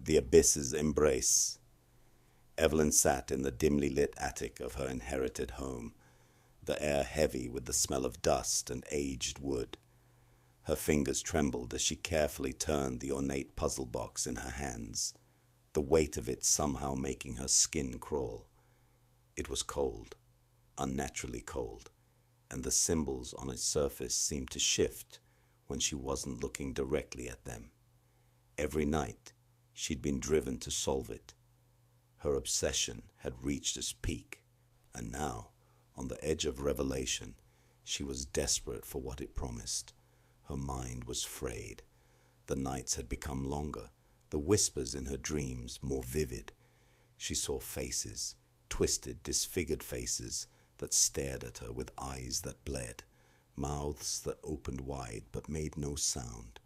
The Abyss's Embrace. Evelyn sat in the dimly lit attic of her inherited home, the air heavy with the smell of dust and aged wood. Her fingers trembled as she carefully turned the ornate puzzle box in her hands, the weight of it somehow making her skin crawl. It was cold, unnaturally cold, and the symbols on its surface seemed to shift when she wasn't looking directly at them. Every night, she'd been driven to solve it. Her obsession had reached its peak, and now, on the edge of revelation, she was desperate for what it promised. Her mind was frayed. The nights had become longer, the whispers in her dreams more vivid. She saw faces, twisted, disfigured faces that stared at her with eyes that bled, mouths that opened wide but made no sound.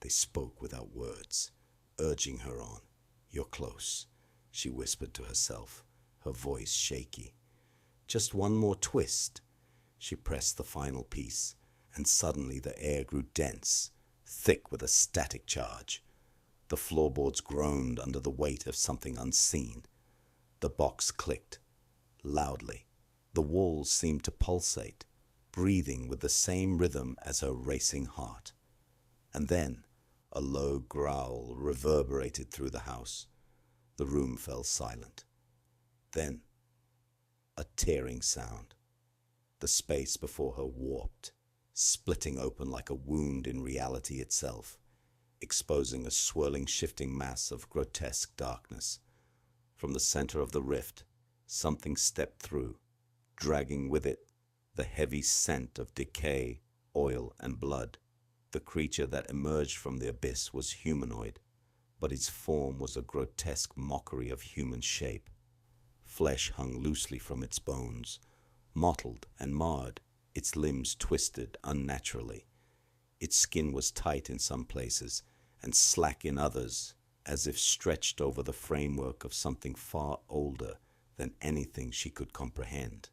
They spoke without words, urging her on. "You're close," she whispered to herself, her voice shaky. Just one more twist. She pressed the final piece, and suddenly the air grew dense, thick with a static charge. The floorboards groaned under the weight of something unseen. The box clicked, loudly. The walls seemed to pulsate, breathing with the same rhythm as her racing heart. And then a low growl reverberated through the house. The room fell silent. Then a tearing sound. The space before her warped, splitting open like a wound in reality itself, exposing a swirling, shifting mass of grotesque darkness. From the center of the rift, something stepped through, dragging with it the heavy scent of decay, oil, and blood. The creature that emerged from the abyss was humanoid, but its form was a grotesque mockery of human shape. Flesh hung loosely from its bones, mottled and marred, its limbs twisted unnaturally. Its skin was tight in some places and slack in others, as if stretched over the framework of something far older than anything she could comprehend.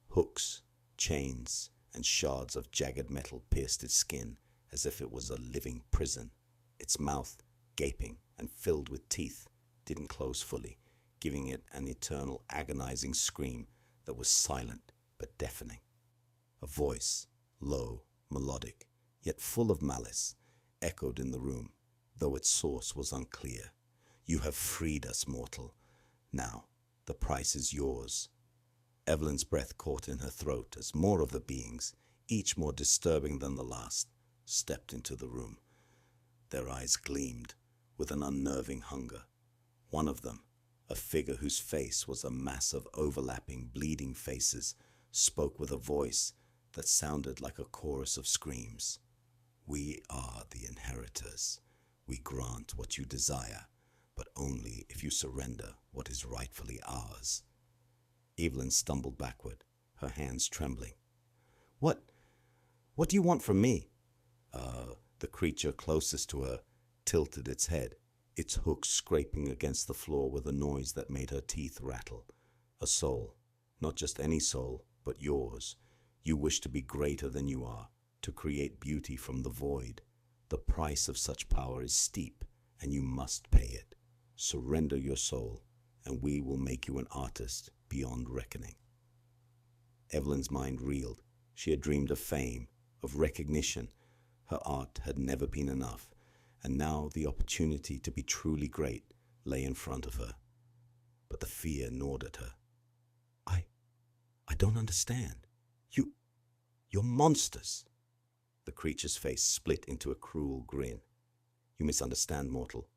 Hooks, chains, and shards of jagged metal pierced its skin as if it was a living prison. Its mouth, gaping and filled with teeth, didn't close fully, giving it an eternal agonizing scream that was silent but deafening. A voice, low, melodic, yet full of malice, echoed in the room, though its source was unclear. "You have freed us, mortal. Now, the price is yours." Evelyn's breath caught in her throat as more of the beings, each more disturbing than the last, stepped into the room. Their eyes gleamed with an unnerving hunger. One of them, a figure whose face was a mass of overlapping, bleeding faces, spoke with a voice that sounded like a chorus of screams. "We are the inheritors. We grant what you desire, but only if you surrender what is rightfully ours." Evelyn stumbled backward, her hands trembling. What do you want from me?" The creature closest to her tilted its head, its hooks scraping against the floor with a noise that made her teeth rattle. "A soul. Not just any soul, but yours. You wish to be greater than you are, to create beauty from the void. The price of such power is steep, and you must pay it. Surrender your soul, and we will make you an artist beyond reckoning." Evelyn's mind reeled. She had dreamed of fame, of recognition. Her art had never been enough, and now the opportunity to be truly great lay in front of her. But the fear gnawed at her. I don't understand. You're monsters." The creature's face split into a cruel grin. "You misunderstand, mortal.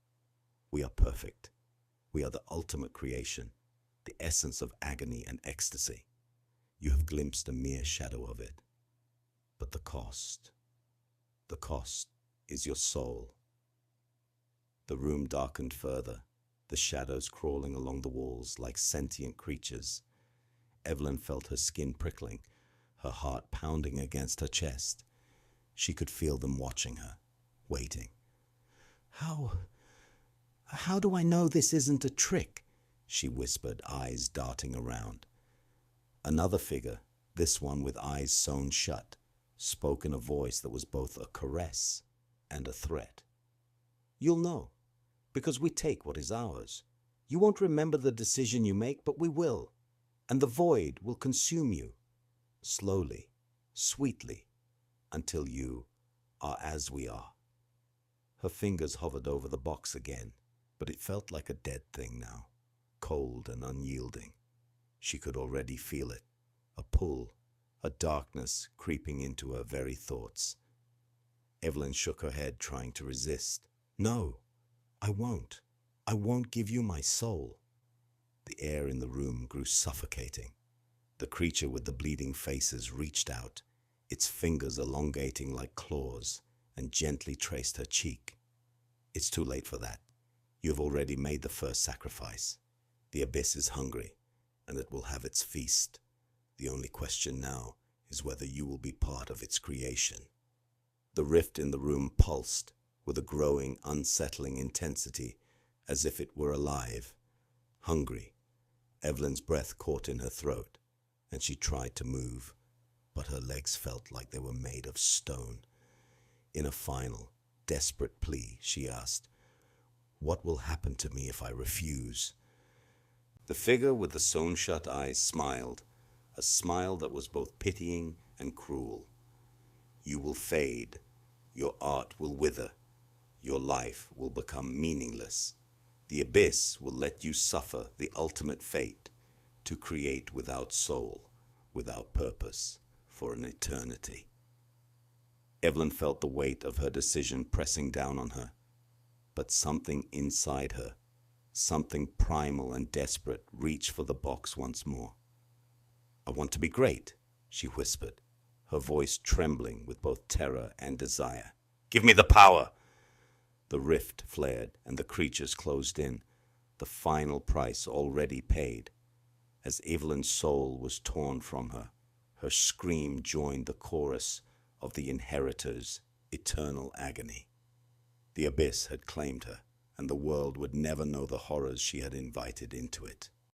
We are perfect. We are the ultimate creation, the essence of agony and ecstasy. You have glimpsed a mere shadow of it. But the cost is your soul." The room darkened further, the shadows crawling along the walls like sentient creatures. Evelyn felt her skin prickling, her heart pounding against her chest. She could feel them watching her, waiting. How do I know this isn't a trick?" she whispered, eyes darting around. Another figure, this one with eyes sewn shut, spoke in a voice that was both a caress and a threat. "You'll know. because we take what is ours. You won't remember the decision you make, but we will, and the void will consume you, slowly, sweetly, until you are as we are. Her fingers hovered over the box again, but it felt like a dead thing now, cold and unyielding. She could already feel it, a pull, a darkness creeping into her very thoughts. Evelyn shook her head, trying to resist. No, I won't. I won't give you my soul. The air in the room grew suffocating. The creature with the bleeding faces reached out, its fingers elongating like claws, and gently traced her cheek. It's too late for that. You have already made the first sacrifice. The abyss is hungry, and it will have its feast. The only question now is whether you will be part of its creation. The rift in the room pulsed with a growing, unsettling intensity, as if it were alive. Hungry. Evelyn's breath caught in her throat, and she tried to move, but her legs felt like they were made of stone. In a final, desperate plea, she asked, "What will happen to me if I refuse?" The figure with the sewn-shut eyes smiled, a smile that was both pitying and cruel. "You will fade. Your art will wither. Your life will become meaningless. The abyss will let you suffer the ultimate fate, to create without soul, without purpose, for an eternity." Evelyn felt the weight of her decision pressing down on her, but something inside her, something primal and desperate, reached for the box once more. "I want to be great," she whispered, her voice trembling with both terror and desire. "Give me the power!" The rift flared, and the creatures closed in, the final price already paid. As Evelyn's soul was torn from her, her scream joined the chorus of the inheritor's eternal agony. The abyss had claimed her, and the world would never know the horrors she had invited into it.